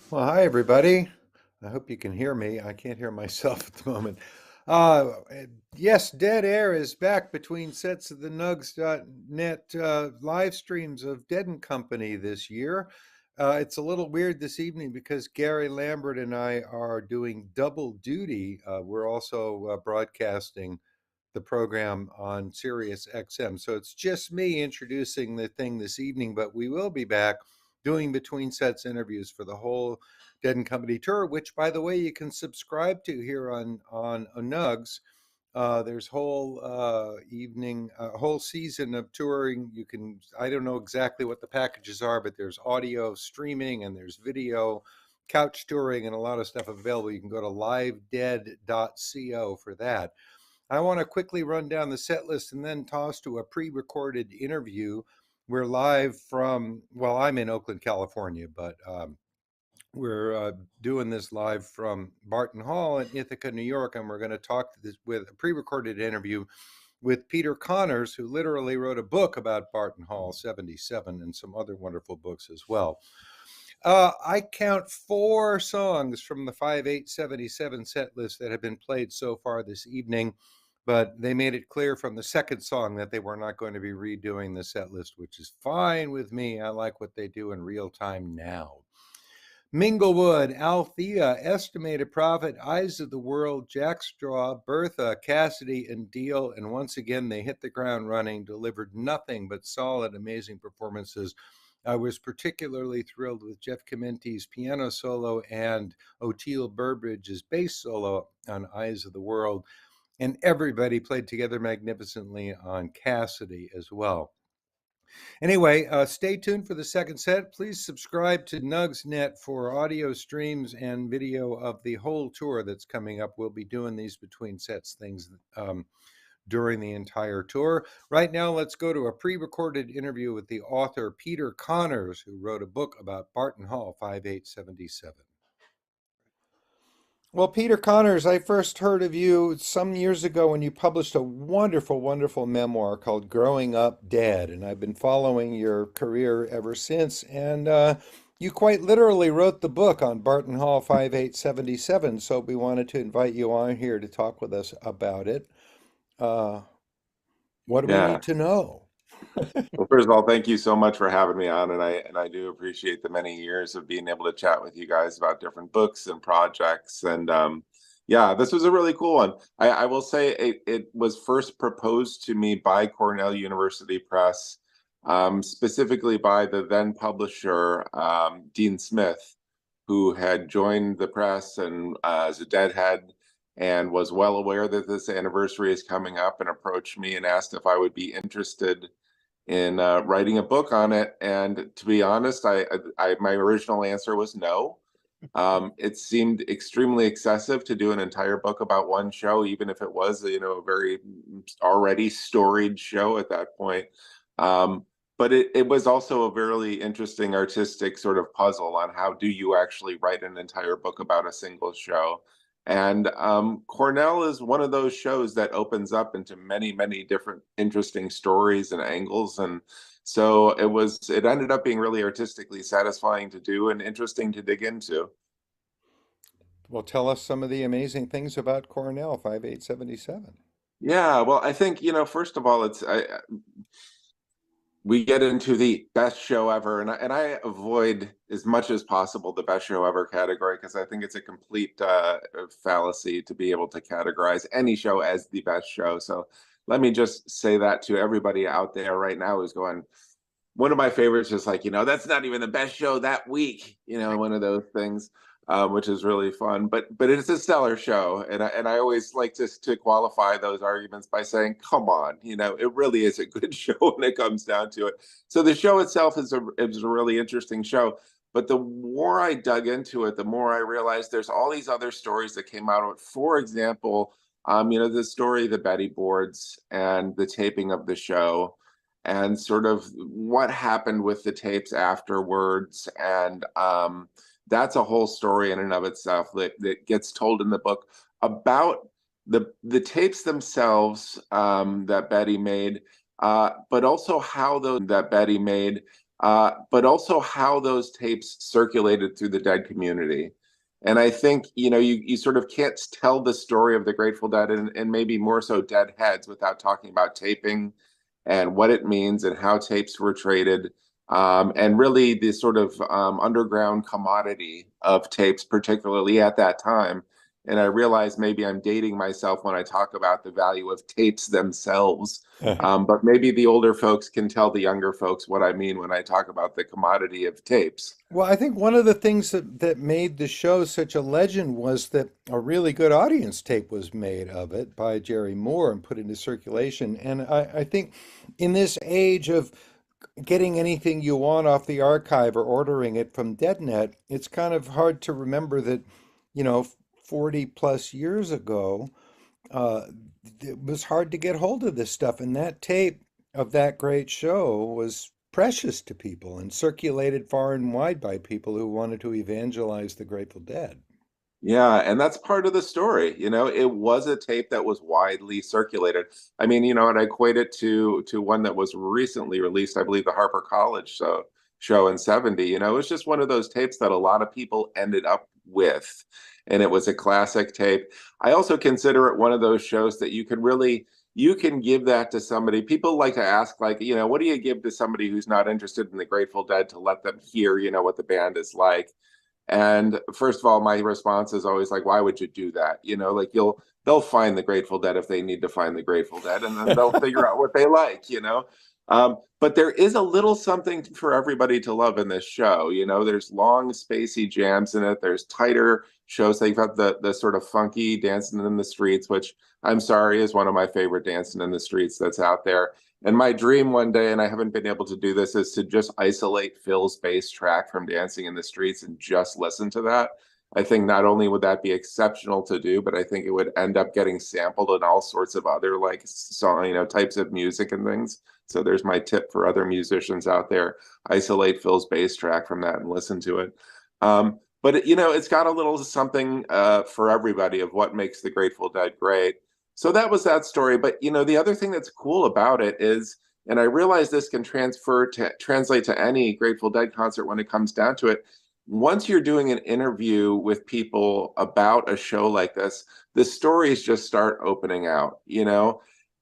Well, hi, everybody. I hope you can hear me. I can't hear myself at the moment. Uh, yes, Dead Air is back between sets of the Nugs.net live streams of Dead and Company this year. It's a little weird this evening because Gary Lambert and I are doing double duty. We're also broadcasting the program on Sirius XM. So it's just me introducing the thing this evening, but we will be back doing between sets interviews for the whole Dead and Company tour, which, by the way, you can subscribe to here on Nugs. There's whole evening, whole season of touring. You can, I don't know exactly what the packages are, but there's audio streaming and there's video, couch touring, and a lot of stuff available. You can go to livedead.co for that. I want to quickly run down the set list and then toss to a pre-recorded interview. We're live from, well, I'm in Oakland, California, but we're doing this live from Barton Hall in Ithaca, New York, and we're going to talk with a pre-recorded interview with Peter Connors, who literally wrote a book about Barton Hall 77 and some other wonderful books as well. I count 4 songs from the 5/8/77 set list that have been played so far this evening, but they made it clear from the second song that they were not going to be redoing the set list, which is fine with me. I like what they do in real time now. Minglewood, Althea, Estimated Prophet, Eyes of the World, Jackstraw, Bertha, Cassidy, and Deal. And once again, they hit the ground running, delivered nothing but solid, amazing performances. I was particularly thrilled with Jeff Chimenti's piano solo and O'Teal Burbridge's bass solo on Eyes of the World. And everybody played together magnificently on Cassidy as well. Anyway, stay tuned for the second set. Please subscribe to Nugsnet for audio streams and video of the whole tour that's coming up. We'll be doing these between sets things during the entire tour. Right now, let's go to a pre-recorded interview with the author Peter Connors, who wrote a book about Barton Hall 5/8/77. Well, Peter Connors, I first heard of you some years ago when you published a wonderful, wonderful memoir called Growing Up Dead, and I've been following your career ever since. And you quite literally wrote the book on Barton Hall 5/8/77, so we wanted to invite you on here to talk with us about it. Uh, what do we Yeah. need to know? Well, first of all, thank you so much for having me on, and I do appreciate the many years of being able to chat with you guys about different books and projects. And yeah, this was a really cool one. I will say it was first proposed to me by Cornell University Press, specifically by the then publisher Dean Smith, who had joined the press and as a Deadhead and was well aware that this anniversary is coming up and approached me and asked if I would be interested in writing a book on it. And to be honest, my original answer was no. It seemed extremely excessive to do an entire book about one show, even if it was, a very already storied show at that point. But it was also a very interesting artistic sort of puzzle on how do you actually write an entire book about a single show. And Cornell is one of those shows that opens up into many, many different interesting stories and angles. And so it ended up being really artistically satisfying to do and interesting to dig into. Well, tell us some of the amazing things about Cornell 5/8/77. Yeah, well, I think, first of all, we get into the best show ever, and I avoid as much as possible the best show ever category because I think it's a complete fallacy to be able to categorize any show as the best show. So let me just say that to everybody out there right now who's going, one of my favorites is like, that's not even the best show that week, one of those things, which is really fun. But it's a stellar show, and I always like to qualify those arguments by saying, come on, it really is a good show when it comes down to it. So the show itself is a really interesting show. But the more I dug into it, the more I realized there's all these other stories that came out of it. For example, the story of the Betty boards and the taping of the show and sort of what happened with the tapes afterwards. And that's a whole story in and of itself that gets told in the book about the tapes themselves that Betty made, but also how those that Betty made, but also how those tapes circulated through the Dead community. And I think, you sort of can't tell the story of the Grateful Dead and maybe more so Deadheads without talking about taping and what it means and how tapes were traded. And really the sort of underground commodity of tapes, particularly at that time. And I realize maybe I'm dating myself when I talk about the value of tapes themselves. But maybe the older folks can tell the younger folks what I mean when I talk about the commodity of tapes. Well, I think one of the things that made the show such a legend was that a really good audience tape was made of it by Jerry Moore and put into circulation. And I think in this age of getting anything you want off the archive or ordering it from DeadNet, it's kind of hard to remember that, 40 plus years ago, uh, it was hard to get hold of this stuff. And that tape of that great show was precious to people and circulated far and wide by people who wanted to evangelize the Grateful Dead. Yeah, and that's part of the story. It was a tape that was widely circulated. I mean, and I equate it to one that was recently released, I believe the Harper College show in 70. It was just one of those tapes that a lot of people ended up with. And it was a classic tape. I also consider it one of those shows that you can give that to somebody. People like to ask, like, what do you give to somebody who's not interested in the Grateful Dead to let them hear, what the band is like? And first of all, my response is always like, why would you do that? Like they'll find the Grateful Dead if they need to find the Grateful Dead, and then they'll figure out what they like. But there is a little something for everybody to love in this show. There's long, spacey jams in it. There's tighter shows. They've got the sort of funky Dancing in the Streets, which I'm sorry is one of my favorite Dancing in the Streets that's out there. And my dream one day, and I haven't been able to do this, is to just isolate Phil's bass track from Dancing in the Streets and just listen to that. I think not only would that be exceptional to do, but I think it would end up getting sampled in all sorts of other like song, types of music and things. So there's my tip for other musicians out there: isolate Phil's bass track from that and listen to it. But it's got a little something for everybody of what makes the Grateful Dead great. So that was that story. But the other thing that's cool about it is, and I realize this can translate to any Grateful Dead concert when it comes down to it. Once you're doing an interview with people about a show like this, the stories just start opening out.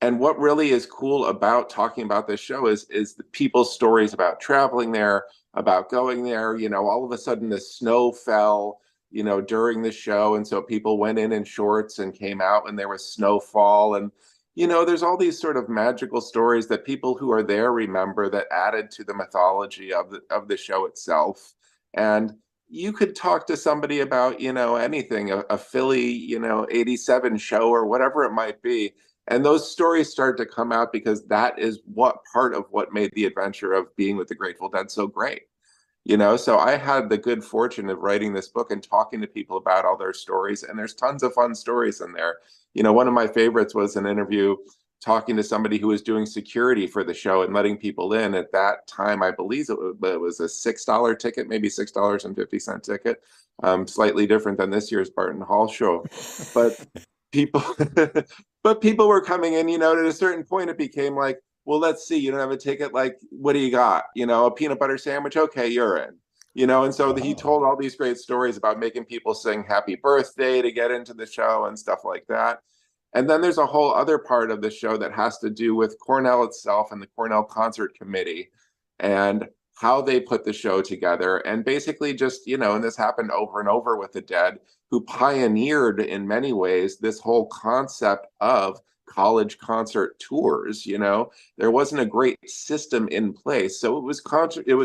And what really is cool about talking about this show is the people's stories about traveling there, about going there. All of a sudden the snow fell during the show. And so people went in shorts and came out and there was snowfall. And, there's all these sort of magical stories that people who are there remember that added to the mythology of the show itself. And you could talk to somebody about, anything, a Philly, 87 show or whatever it might be. And those stories start to come out because that is what part of what made the adventure of being with the Grateful Dead so great. So I had the good fortune of writing this book and talking to people about all their stories, and there's tons of fun stories in there. One of my favorites was an interview talking to somebody who was doing security for the show and letting people in. At that time, I believe it was a $6 ticket, maybe $6.50 ticket, slightly different than this year's Barton Hall show. But people, but people were coming in. At a certain point, it became like, well, let's see, you don't have a ticket, like, what do you got? A peanut butter sandwich? Okay, you're in. And so he told all these great stories about making people sing happy birthday to get into the show and stuff like that. And then there's a whole other part of the show that has to do with Cornell itself and the Cornell Concert Committee and how they put the show together. And basically just, and this happened over and over with the Dead, who pioneered in many ways this whole concept of college concert tours. There wasn't a great system in place, so it was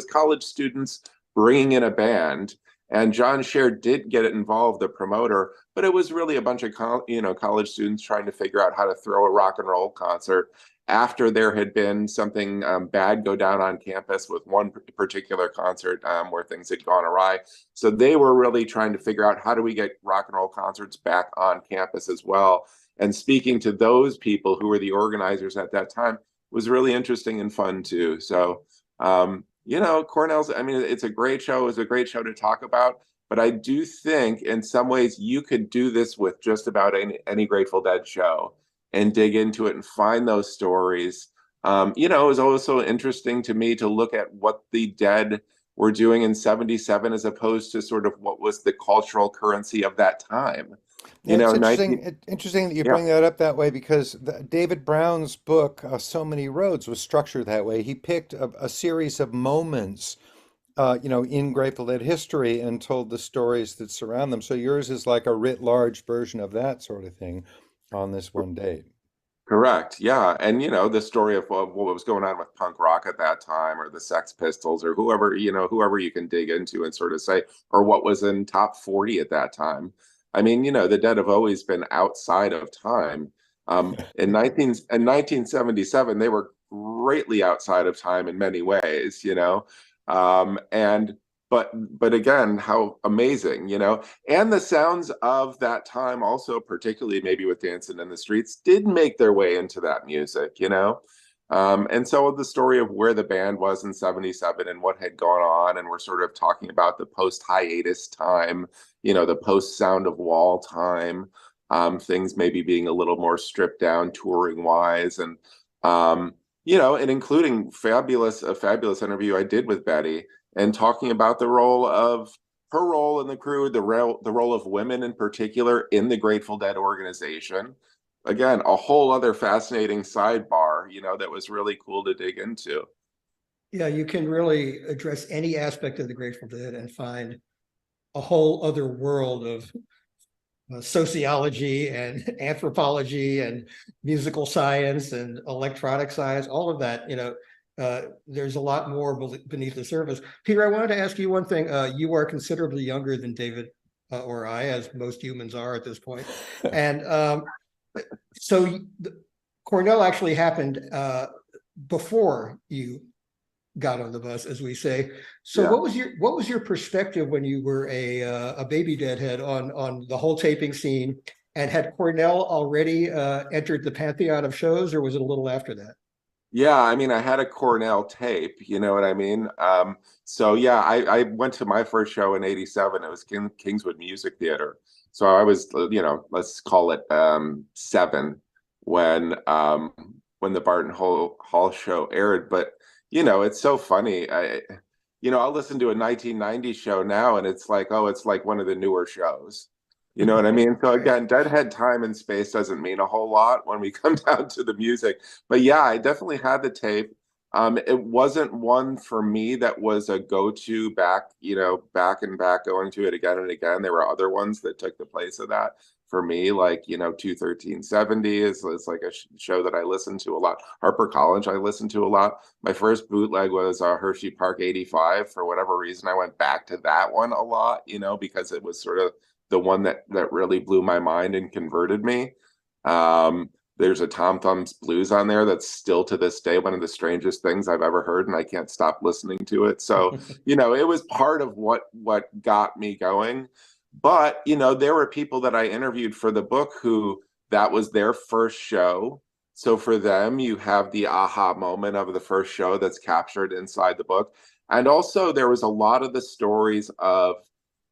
college students bringing in a band, and John Scher did get it involved, the promoter, but it was really a bunch of college students trying to figure out how to throw a rock and roll concert after there had been something bad go down on campus with one particular concert where things had gone awry. So they were really trying to figure out, how do we get rock and roll concerts back on campus as well? And speaking to those people who were the organizers at that time was really interesting and fun too. So, Cornell's, I mean, it's a great show. It's a great show to talk about. But I do think in some ways you could do this with just about any Grateful Dead show and dig into it and find those stories. It was also interesting to me to look at what the Dead were doing in 77 as opposed to sort of what was the cultural currency of that time. Yeah, it's 19, interesting that you yeah, bring that up that way because David Brown's book, So Many Roads, was structured that way. He picked a series of moments, in Grateful Dead history and told the stories that surround them. So yours is like a writ large version of that sort of thing on this one date. correct. Yeah. And, the story of what was going on with punk rock at that time or the Sex Pistols or whoever, whoever you can dig into and sort of say, or what was in top 40 at that time. I mean, the Dead have always been outside of time. In 1977, they were greatly outside of time in many ways, and but again, how amazing, and the sounds of that time also, particularly maybe with Dancing in the Streets, did make their way into that music. And so the story of where the band was in 77 and what had gone on, and we're sort of talking about the post hiatus time, the post Sound of Wall time, things maybe being a little more stripped down touring wise. And including a fabulous interview I did with Betty and talking about her role in the crew, the role of women in particular in the Grateful Dead organization. Again, a whole other fascinating sidebar, that was really cool to dig into. Yeah, you can really address any aspect of the Grateful Dead and find a whole other world of sociology and anthropology and musical science and electronic science, all of that, there's a lot more beneath the surface. Peter, I wanted to ask you one thing. You are considerably younger than David or I, as most humans are at this point. And so Cornell actually happened before you got on the bus, as we say. So Yeah. what was your perspective when you were a baby Deadhead on the whole taping scene? And had Cornell already entered the pantheon of shows, or was it a little after that? Yeah, I mean, I had a Cornell tape, you know what I mean? So yeah, I went to my first show in '87. It was Kingswood Music Theater. So I was, let's call it 7 when the Barton Hall show aired. But it's so funny. I'll listen to a 1990 show now, and it's like, oh, it's like one of the newer shows. You know what I mean? So again, Deadhead time and space doesn't mean a whole lot when we come down to the music. But yeah, I definitely had the tape. It wasn't one for me that was a go-to back and back, going to it again and again. There were other ones that took the place of that for me, like 21370 is like a show that I listened to a lot. Harper College I listened to a lot. My first bootleg was Hershey Park 85. For whatever reason, I went back to that one a lot, because it was sort of the one that really blew my mind and converted me. There's a Tom Thumb's Blues on there that's still to this day one of the strangest things I've ever heard, and I can't stop listening to it. So, it was part of what got me going. But, there were people that I interviewed for the book who that was their first show. So for them, you have the aha moment of the first show that's captured inside the book. And also there was a lot of the stories of,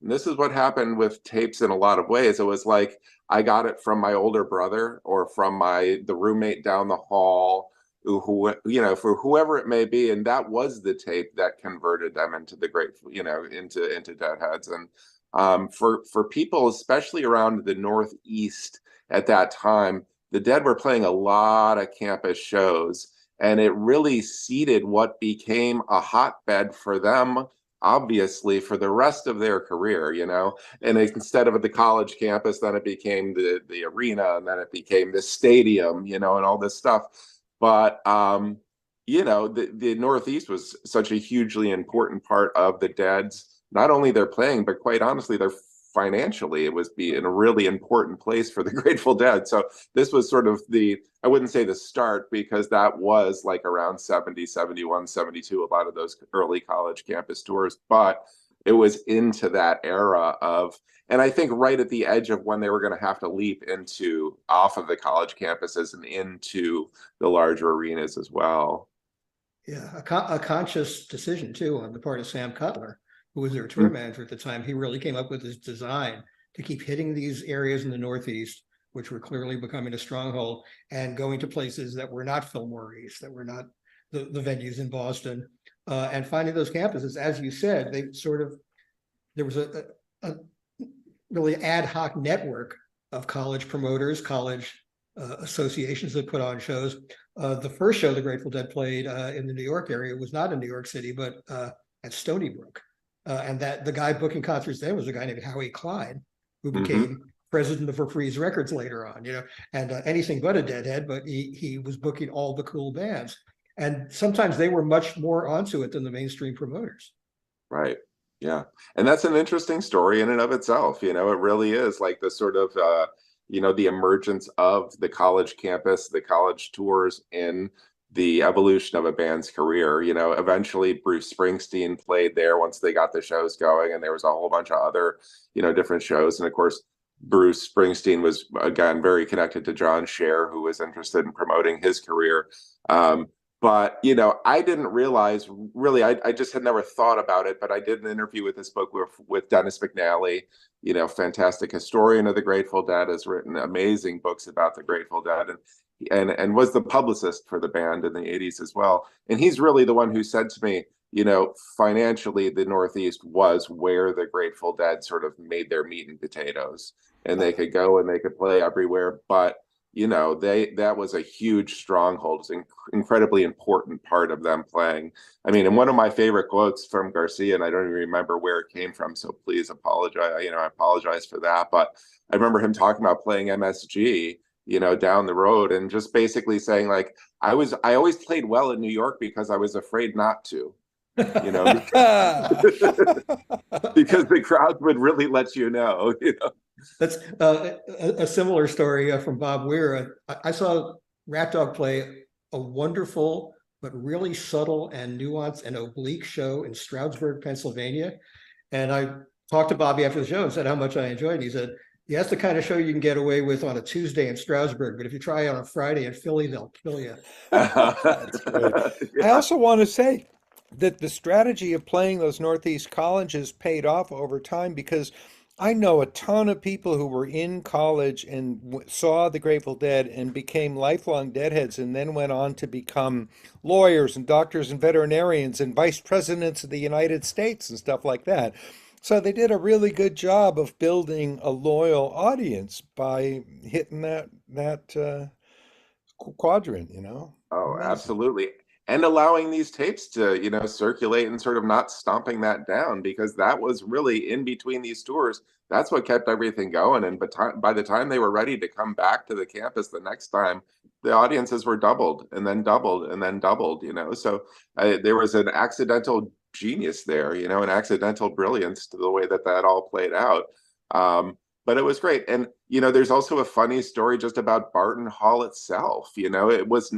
and this is what happened with tapes in a lot of ways. It was like I got it from my older brother or from the roommate down the hall, who for whoever it may be, and that was the tape that converted them into the great, into Deadheads. And for people, especially around the Northeast at that time, the Dead were playing a lot of campus shows, and it really seeded what became a hotbed for them, obviously, for the rest of their career. And instead of at the college campus, then it became the arena, and then it became the stadium, and all this stuff. But the Northeast was such a hugely important part of the Dead's, not only their playing, but quite honestly, their financially, it was being a really important place for the Grateful Dead. So this was sort of I wouldn't say the start, because that was like around 70, 71, 72, a lot of those early college campus tours, but it was into that era and I think right at the edge of when they were going to have to leap off of the college campuses and into the larger arenas as well. Yeah, a conscious decision too on the part of Sam Cutler, who was their tour manager at the time. He really came up with this design to keep hitting these areas in the Northeast which were clearly becoming a stronghold, and going to places that were not Fillmore's, that were not the venues in Boston, and finding those campuses. As you said, they sort of, there was a really ad hoc network of college promoters, college associations that put on shows. The first show the Grateful Dead played in the New York area was not in New York City, but at Stony Brook. And that the guy booking concerts then was a guy named Howie Klein, who became president of Reprise Records later on, and anything but a Deadhead, but he was booking all the cool bands. And sometimes they were much more onto it than the mainstream promoters. Right. Yeah. And that's an interesting story in and of itself. It really is like the sort of, the emergence of the college campus, the college tours in the evolution of a band's career. Eventually Bruce Springsteen played there once they got the shows going, and there was a whole bunch of other, different shows. And of course, Bruce Springsteen was, again, very connected to John Scher, who was interested in promoting his career. But, I didn't realize, really, I just had never thought about it, but I did an interview with this book with Dennis McNally, fantastic historian of the Grateful Dead, has written amazing books about the Grateful Dead, and was the publicist for the band in the 80s as well. And he's really the one who said to me, financially, the Northeast was where the Grateful Dead sort of made their meat and potatoes, and they could go and they could play everywhere. But that was a huge stronghold. It's an incredibly important part of them playing. I mean, and one of my favorite quotes from Garcia, and I don't even remember where it came from, so please apologize. I apologize for that. But I remember him talking about playing MSG, down the road, and just basically saying, like, I always played well in New York because I was afraid not to. Because the crowd would really let you know. That's a similar story from Bob Weir. I saw Rat Dog play a wonderful but really subtle and nuanced and oblique show in Stroudsburg, Pennsylvania. And I talked to Bobby after the show and said how much I enjoyed it. He said, yeah, that's the kind of show you can get away with on a Tuesday in Stroudsburg, but if you try it on a Friday in Philly, they'll kill you. That's great. I also want to say that the strategy of playing those Northeast colleges paid off over time, because I know a ton of people who were in college and saw the Grateful Dead and became lifelong Deadheads, and then went on to become lawyers and doctors and veterinarians and vice presidents of the United States and stuff like that. So they did a really good job of building a loyal audience by hitting that quadrant, Oh, Amazing. absolutely. And allowing these tapes to, circulate and sort of not stomping that down, because that was really in between these tours. That's what kept everything going. And by the time they were ready to come back to the campus the next time, the audiences were doubled and then doubled and then doubled, So there was an accidental genius there, an accidental brilliance to the way that all played out. But it was great. And, there's also a funny story just about Barton Hall itself. It was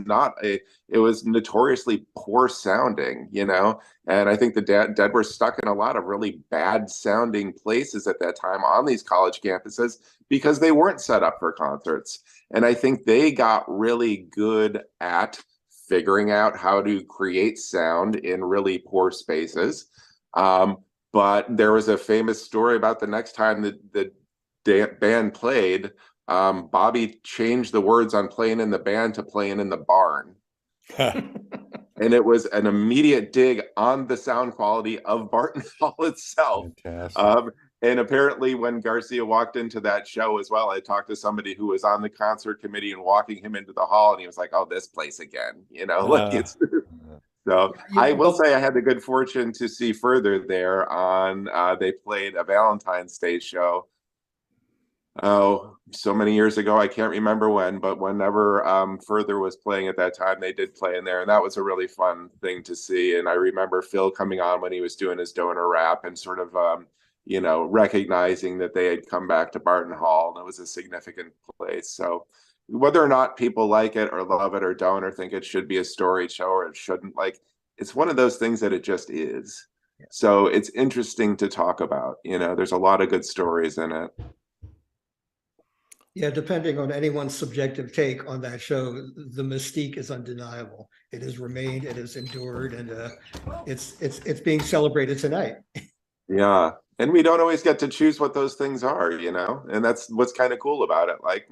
notoriously poor sounding, and I think the Dead were stuck in a lot of really bad sounding places at that time on these college campuses because they weren't set up for concerts. And I think they got really good at figuring out how to create sound in really poor spaces. But there was a famous story about the next time the band played, Bobby changed the words on playing in the band to playing in the barn. And it was an immediate dig on the sound quality of Barton Hall itself. Fantastic. And apparently when Garcia walked into that show as well, I talked to somebody who was on the concert committee and walking him into the hall, and he was like, oh, this place again, like it's so I will say I had the good fortune to see Further there on they played a Valentine's Day show so many years ago. I can't remember when, but whenever Further was playing at that time, they did play in there, and that was a really fun thing to see. And I remember Phil coming on when he was doing his donor rap and sort of recognizing that they had come back to Barton Hall, and it was a significant place. So whether or not people like it or love it or don't, or think it should be a story show or it shouldn't, like, it's one of those things that it just is. Yeah. So it's interesting to talk about. There's a lot of good stories in it. Yeah, depending on anyone's subjective take on that show, the mystique is undeniable. It has remained, it has endured, and it's being celebrated tonight. Yeah, and we don't always get to choose what those things are, and that's what's kind of cool about it. Like,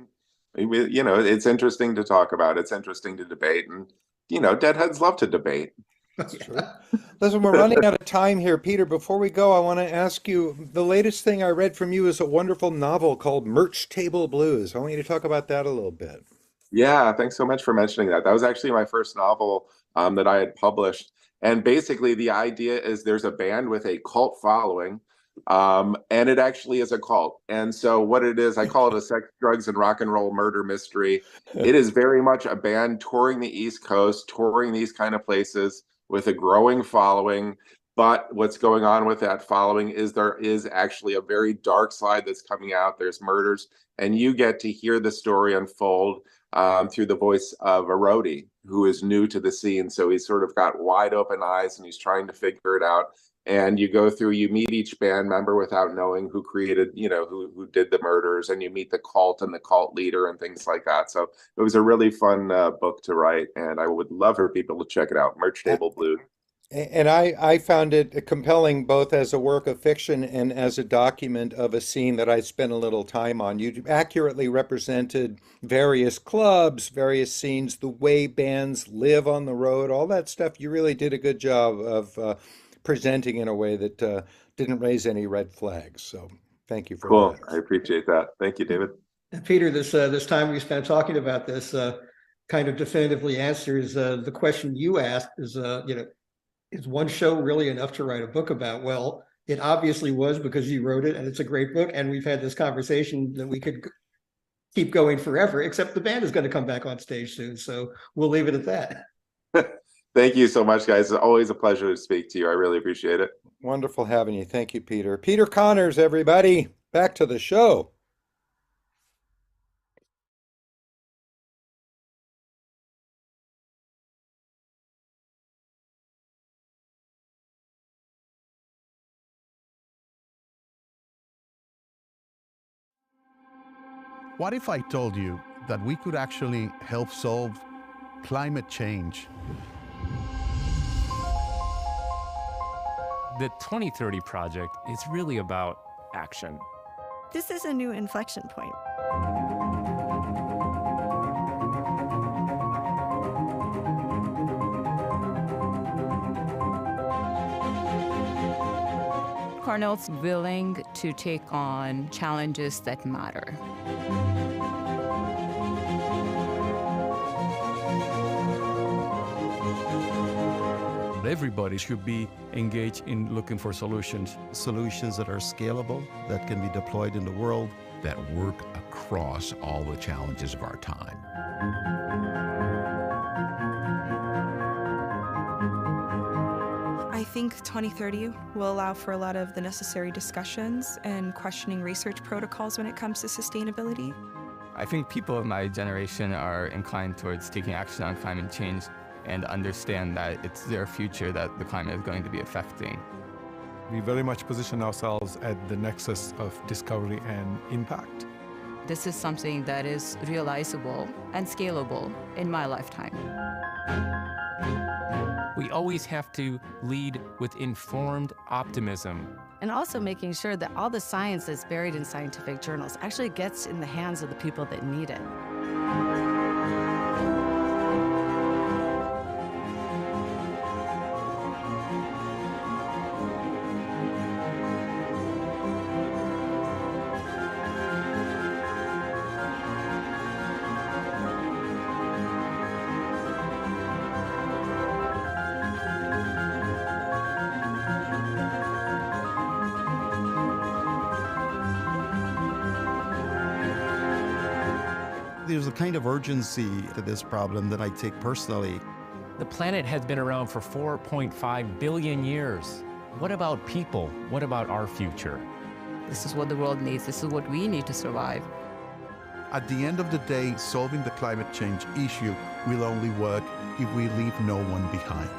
You know, it's interesting to talk about. It's interesting to debate, and you know, deadheads love to debate. That's true. Yeah. Listen, we're running out of time here, Peter. Before we go, I want to ask you, the latest thing I read from you is a wonderful novel called Merch Table Blues. I want you to talk about that a little bit. Yeah, thanks so much for mentioning that. That was actually my first novel that I had published. And basically, the idea is there's a band with a cult following, and it actually is a cult. And so, what it is, I call it a sex, drugs, and rock and roll murder mystery. It is very much a band touring the East Coast, touring these kind of places with a growing following. But what's going on with that following is there is actually a very dark side that's coming out. There's murders, and you get to hear the story unfold through the voice of a roadie who is new to the scene. So he's sort of got wide open eyes and he's trying to figure it out. And you go through, you meet each band member without knowing who created, you know, who did the murders, and you meet the cult and the cult leader and things like that. So it was a really fun book to write, and I would love for people to check it out. Merch Table Blue. And I found it compelling both as a work of fiction and as a document of a scene that I spent a little time on. You accurately represented various clubs, various scenes, the way bands live on the road, all that stuff. You really did a good job of presenting in a way that didn't raise any red flags. So thank you for Cool. that. I appreciate that. Thank you, David. And Peter, this time we spent talking about this kind of definitively answers the question you asked is, is one show really enough to write a book about? Well, it obviously was, because you wrote it and it's a great book. And we've had this conversation that we could keep going forever, except the band is going to come back on stage soon. So we'll leave it at that. Thank you so much, guys. It's always a pleasure to speak to you. I really appreciate it. Wonderful having you. Thank you, Peter. Peter Connors, everybody. Back to the show. What if I told you that we could actually help solve climate change? The 2030 project is really about action. This is a new inflection point. Cornell's willing to take on challenges that matter. Everybody should be engaged in looking for solutions. Solutions that are scalable, that can be deployed in the world. That work across all the challenges of our time. I think 2030 will allow for a lot of the necessary discussions and questioning research protocols when it comes to sustainability. I think people of my generation are inclined towards taking action on climate change and understand that it's their future that the climate is going to be affecting. We very much position ourselves at the nexus of discovery and impact. This is something that is realizable and scalable in my lifetime. We always have to lead with informed optimism. And also making sure that all the science that's buried in scientific journals actually gets in the hands of the people that need it. There's a kind of urgency to this problem that I take personally. The planet has been around for 4.5 billion years. What about people? What about our future? This is what the world needs. This is what we need to survive. At the end of the day, solving the climate change issue will only work if we leave no one behind.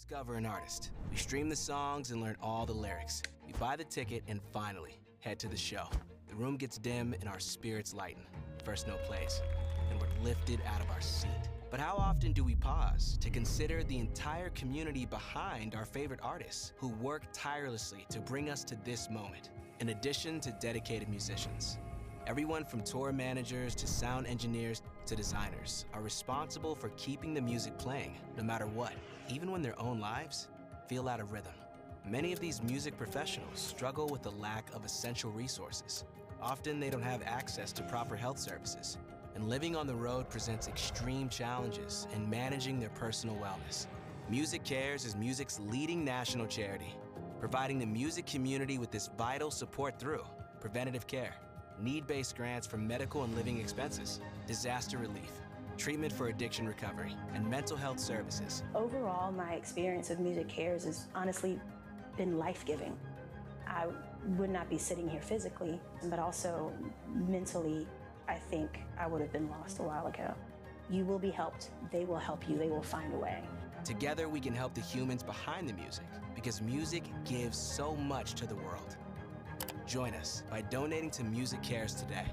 Discover an artist. We stream the songs and learn all the lyrics. We buy the ticket and finally head to the show. The room gets dim and our spirits lighten. First note plays, and we're lifted out of our seat. But how often do we pause to consider the entire community behind our favorite artists who work tirelessly to bring us to this moment? In addition to dedicated musicians, everyone from tour managers to sound engineers to designers are responsible for keeping the music playing, no matter what, even when their own lives feel out of rhythm. Many of these music professionals struggle with the lack of essential resources. Often they don't have access to proper health services, and living on the road presents extreme challenges in managing their personal wellness. MusiCares is music's leading national charity, providing the music community with this vital support through preventative care, need-based grants for medical and living expenses, disaster relief, treatment for addiction recovery, and mental health services. Overall, my experience with MusiCares has honestly been life-giving. I would not be sitting here physically, but also mentally, I think I would have been lost a while ago. You will be helped, they will help you, they will find a way. Together, we can help the humans behind the music, because music gives so much to the world. Join us by donating to MusicCares today.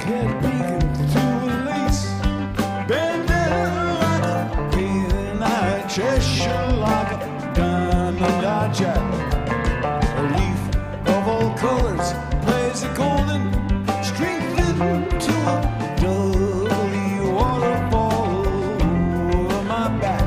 head peeking through a lace, bending like a canine, Cheshire like a diamond eye jack. A leaf of all colors plays a golden string into a dully waterfall over my back.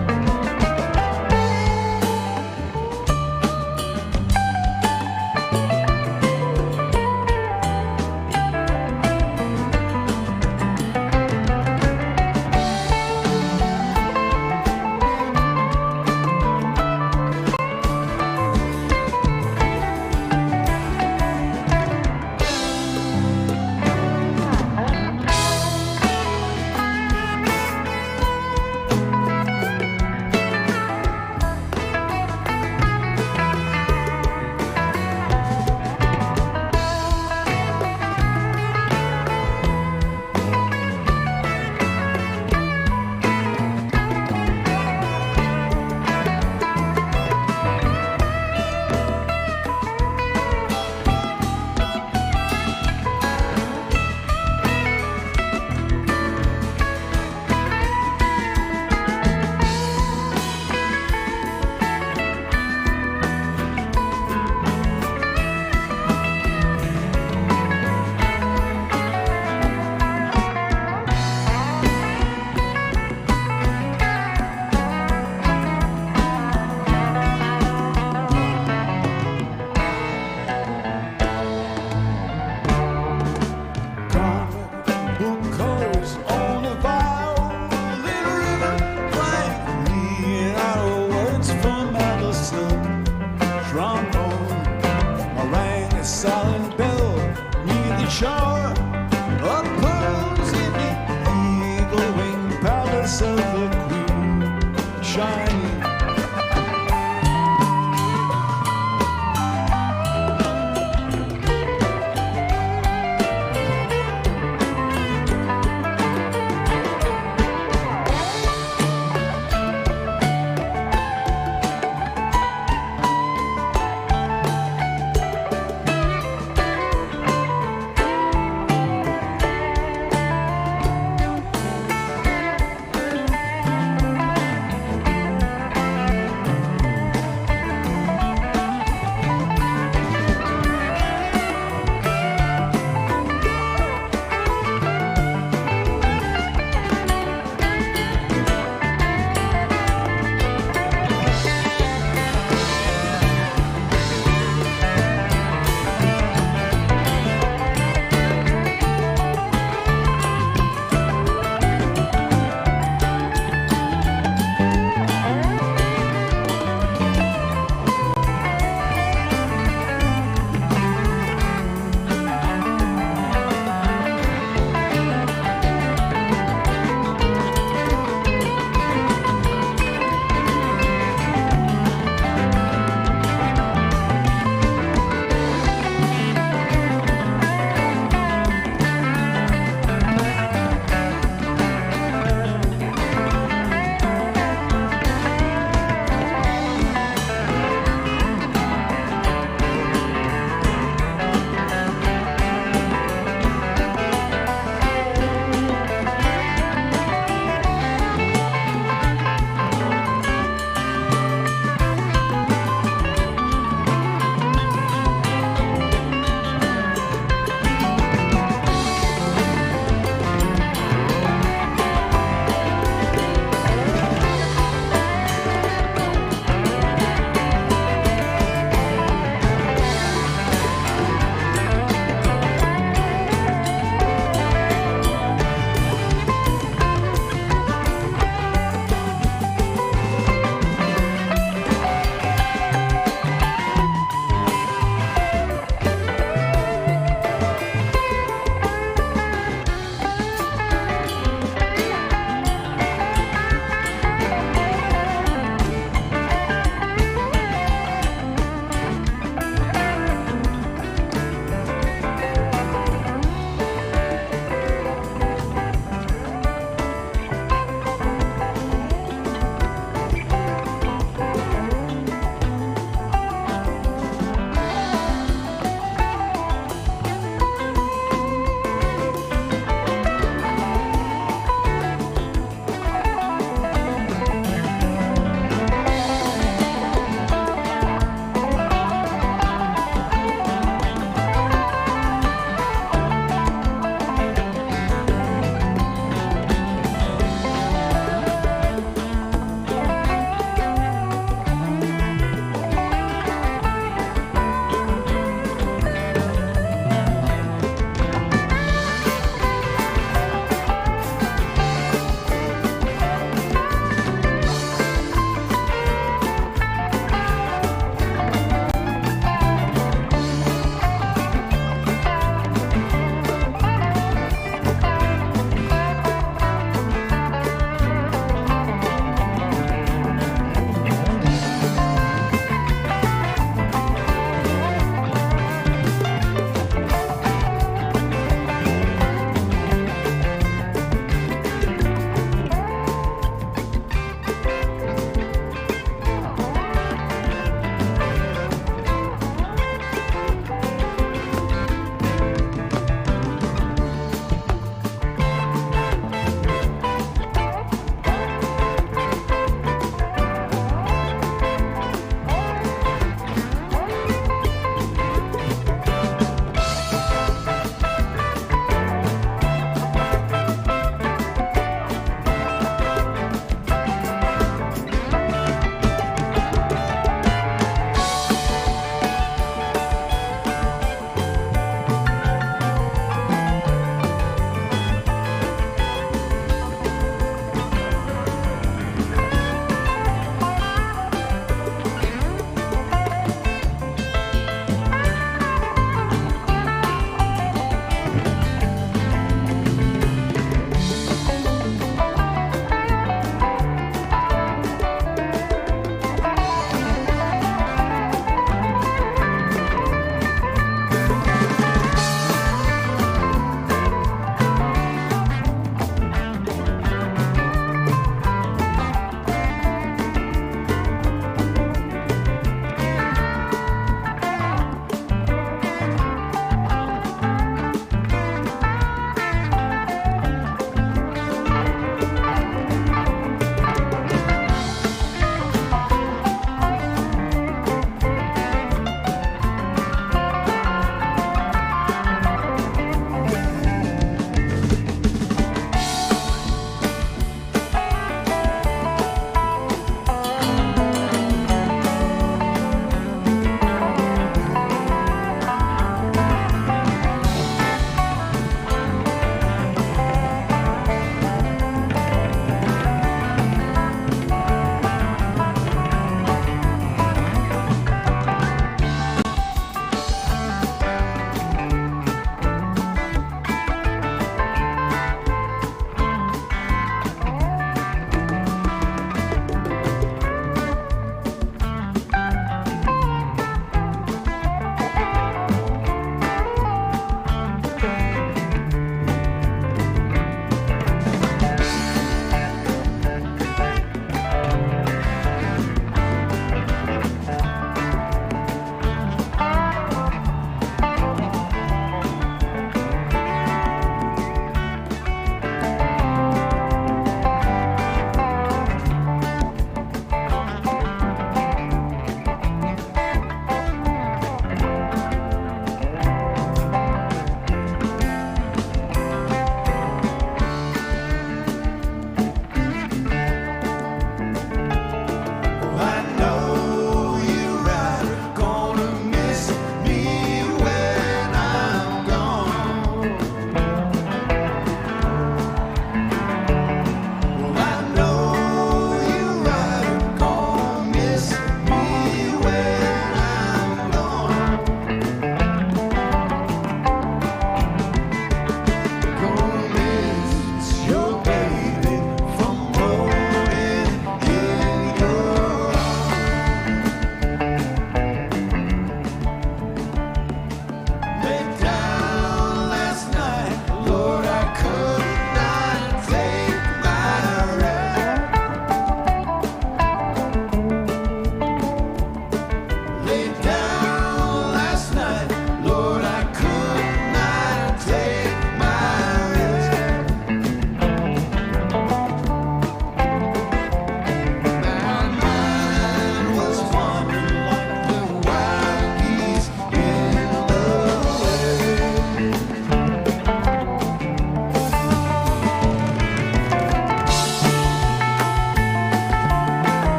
Lay down last night.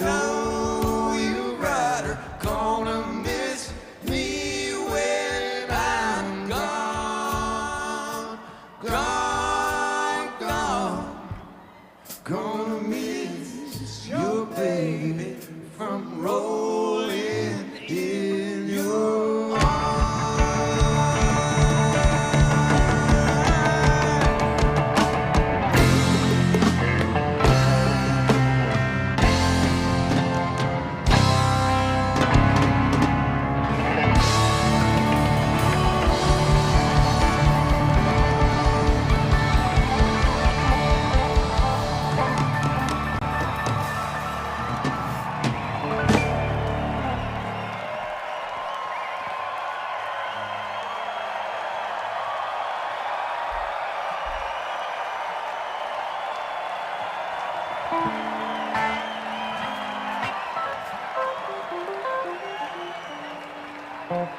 know you right are gonna miss me when I'm gone, gone, gone. Gonna miss your baby from rolling in your Thank